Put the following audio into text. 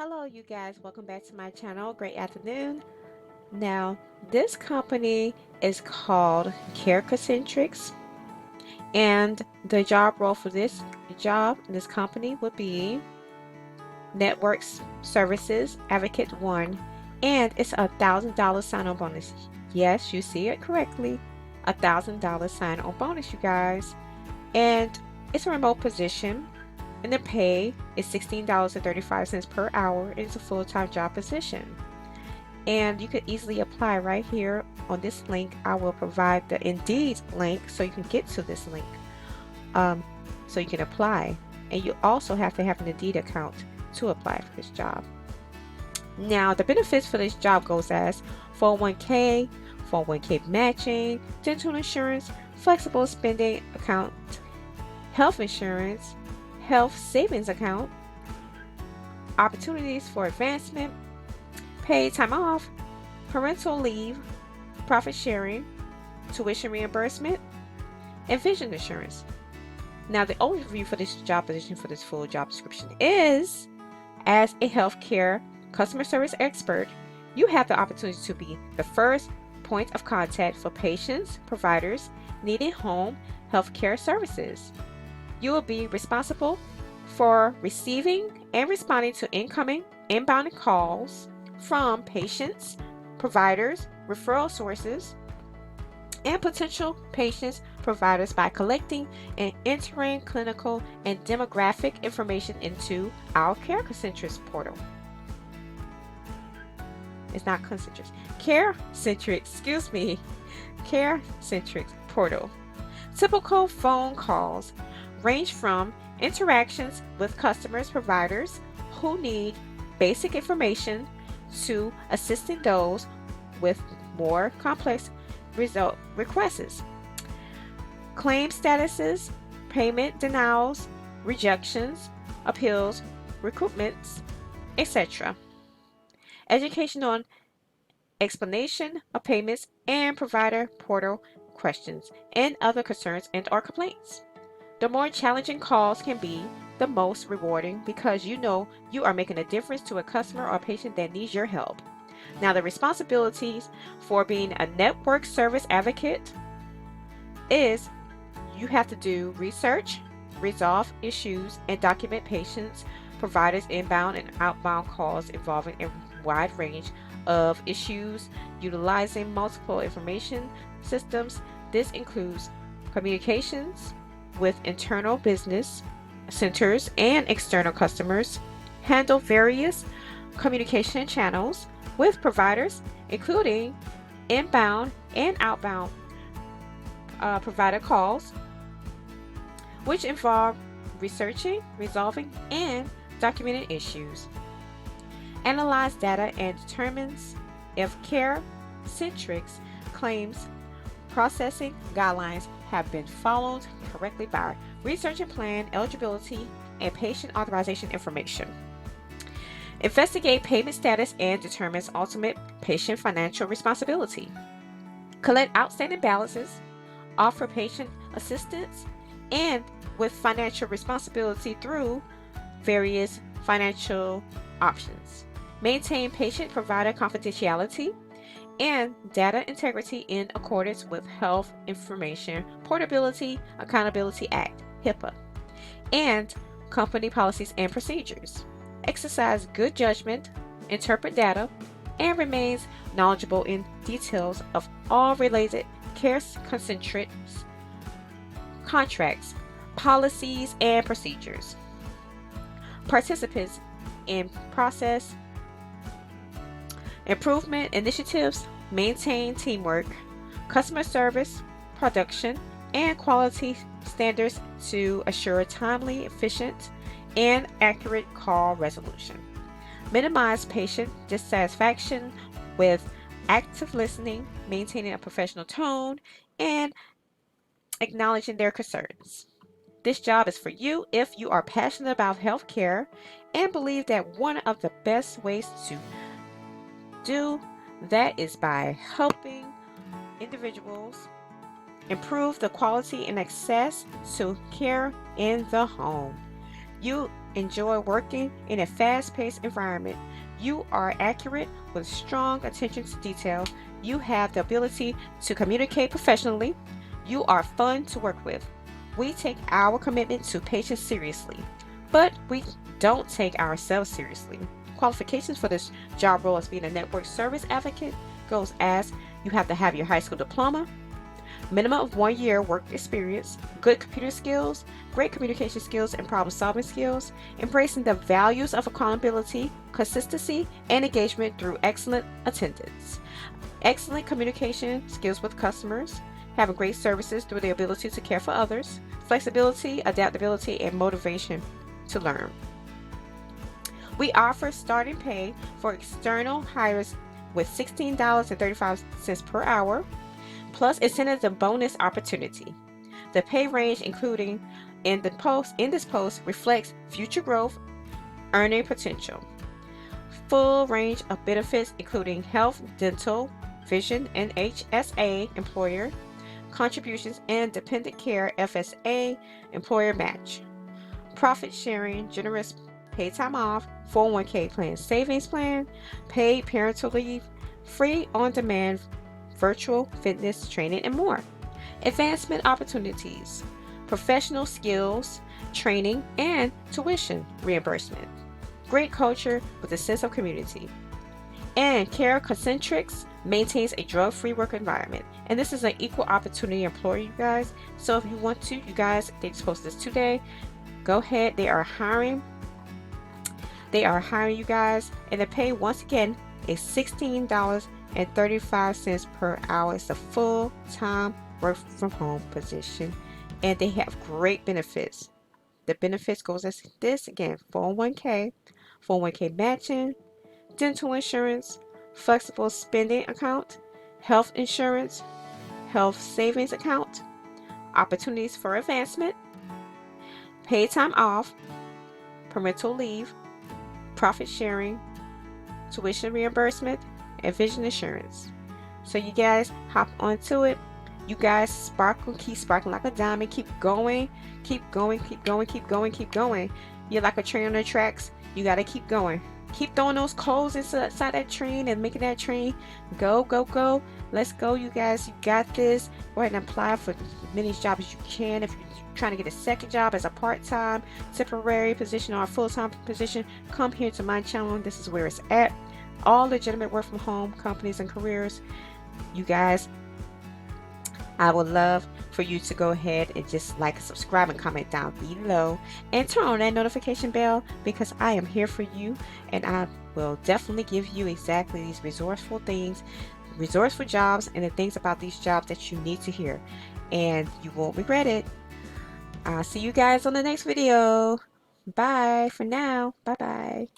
Hello, you guys. Welcome back to my channel. Great afternoon. Now, this company is called CareConcentrix, and the job role for this job in this company would be Networks Services Advocate 1, and it's $1,000 sign-on bonus. Yes, you see it correctly. $1,000 sign-on bonus, you guys. And it's a remote position. And the pay is $16.35 per hour. It's a full-time job position. And you could easily apply right here on this link. I will provide the Indeed link so you can get to this link. Um, so you can apply. And you also have to have an Indeed account to apply for this job. Now, the benefits for this job goes as 401k, 401k matching, dental insurance, flexible spending account, health insurance, health savings account, opportunities for advancement, paid time off, parental leave, profit sharing, tuition reimbursement, and vision insurance. Now, the overview for this job position for this full job description is as a healthcare customer service expert, you have the opportunity to be the first point of contact for patients, providers needing home healthcare services. You will be responsible for receiving and responding to incoming, inbound calls from patients, providers, referral sources, and potential patients, providers by collecting and entering clinical and demographic information into our CareConcentrix portal. It's not Concentrix. CareCentrix portal. Typical phone calls range from interactions with customers, providers who need basic information to assisting those with more complex result requests, claim statuses, payment denials, rejections, appeals, recoupments, etc. Education on explanation of payments and provider portal questions and other concerns and/or complaints. The more challenging calls can be, the most rewarding because you know you are making a difference to a customer or patient that needs your help. Now, the responsibilities for being a network service advocate is you have to do research, resolve issues, and document patients, providers' inbound and outbound calls involving a wide range of issues utilizing multiple information systems. This includes communications with internal business centers and external customers, handle various communication channels with providers, including inbound and outbound provider calls, which involve researching, resolving, and documenting issues. Analyze data and determines if CareCentrix claims processing guidelines have been followed correctly by research and plan eligibility and patient authorization information. Investigate payment status and determines ultimate patient financial responsibility. Collect outstanding balances, offer patient assistance, and with financial responsibility through various financial options. Maintain patient provider confidentiality and data integrity in accordance with Health Information Portability Accountability Act, HIPAA, and company policies and procedures. Exercise good judgment, interpret data, and remains knowledgeable in details of all related CareConcentrix contracts, policies, and procedures. Participants in process improvement initiatives, maintain teamwork, customer service, production, and quality standards to assure timely, efficient, and accurate call resolution. Minimize patient dissatisfaction with active listening, maintaining a professional tone, and acknowledging their concerns. This job is for you if you are passionate about healthcare and believe that one of the best ways to do that is by helping individuals improve the quality and access to care in the home. You enjoy working in a fast-paced environment. You are accurate with strong attention to detail. You have the ability to communicate professionally. You are fun to work with. We take our commitment to patients seriously, but we don't take ourselves seriously. Qualifications for this job role as being a network service advocate goes as you have to have your high school diploma, minimum of 1 year work experience, good computer skills, great communication skills and problem solving skills, embracing the values of accountability, consistency, and engagement through excellent attendance, excellent communication skills with customers, having great services through the ability to care for others, flexibility, adaptability, and motivation to learn. We offer starting pay for external hires with $16.35 per hour, plus incentives and bonus opportunity. The pay range including in this post reflects future growth, earning potential. Full range of benefits including health, dental, vision, and HSA employer contributions and dependent care FSA employer match. Profit sharing, generous paid time off, 401k plan savings plan, paid parental leave, free on demand virtual fitness training, and more. Advancement opportunities, professional skills, training, and tuition reimbursement. Great culture with a sense of community. And CareConcentrix maintains a drug-free work environment. And this is an equal opportunity employer, you guys. So if you want to, you guys, they just posted this today. Go ahead. They are hiring. They are hiring you guys. And the pay, once again, is $16.35 per hour. It's a full-time work from home position. And they have great benefits. The benefits goes as this again: 401k, 401k matching, dental insurance, flexible spending account, health insurance, health savings account, opportunities for advancement, paid time off, parental leave, profit sharing, tuition reimbursement, and vision insurance. So you guys hop onto it. You guys sparkle, keep sparkling like a diamond. Keep going, keep going, keep going, keep going, keep going. You're like a train on the tracks. You got to keep going. Keep throwing those coals inside that train and making that train go, go, go. Let's go, you guys. You got this. Go ahead and apply for as many jobs as you can. If you're trying to get a second job as a part-time, temporary position, or a full-time position, come here to my channel. This is where it's at. All legitimate work from home companies and careers. You guys, I would love for you to go ahead and just like, subscribe, and comment down below, and turn on that notification bell, because I am here for you, and I will definitely give you exactly these resourceful things, resourceful jobs, and the things about these jobs that you need to hear, and you won't regret it. I'll see you guys on the next video. Bye for now. Bye bye.